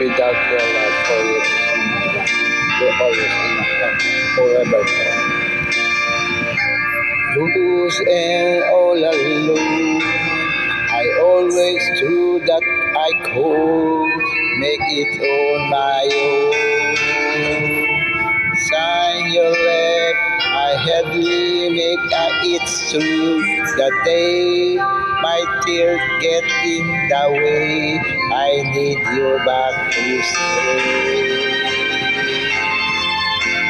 without your love for you, you're always enough, forever. Blues and all alone, I always do that I could make it on my own. Sign your left, I hardly make it's true that they my tears get in the way. I need you back to stay.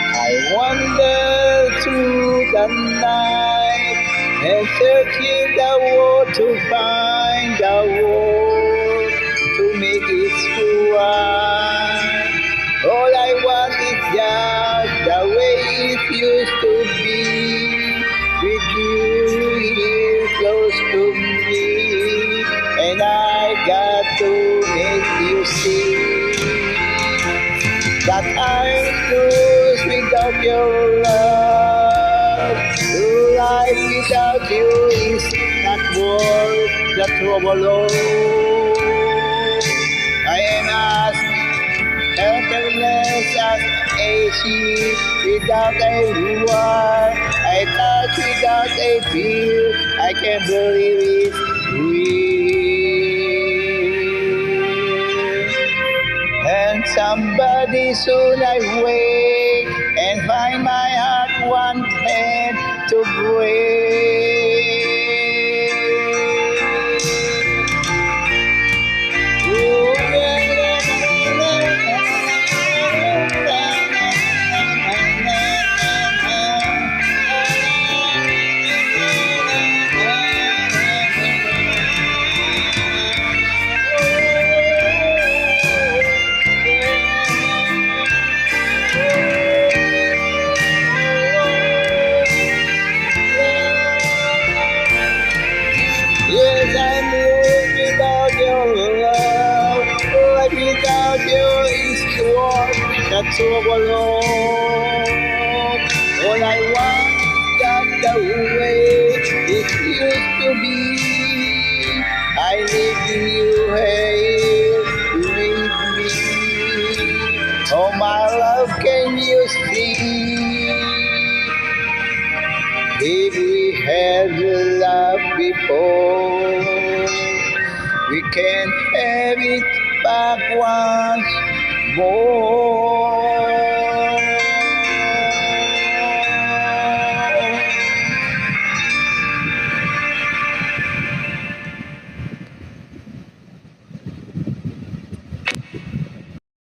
I wander through the night and searching the world to find the word to make it right. All I want is just the way it used to be, with you here close to me, and I got to make you see that I'm lost without your love. Life without you is not worth the trouble. I am as helpless as a sheep without a reward. I touch without a feel. I can't believe it's real. And somebody soon I wake and find my heart one hand to break. Yes, I'm lost without your love. Life without you is worth the trouble. All I want is the way it used to be. I need you here with me. Oh, my love, can you see? If we had love before, we can have it back once more.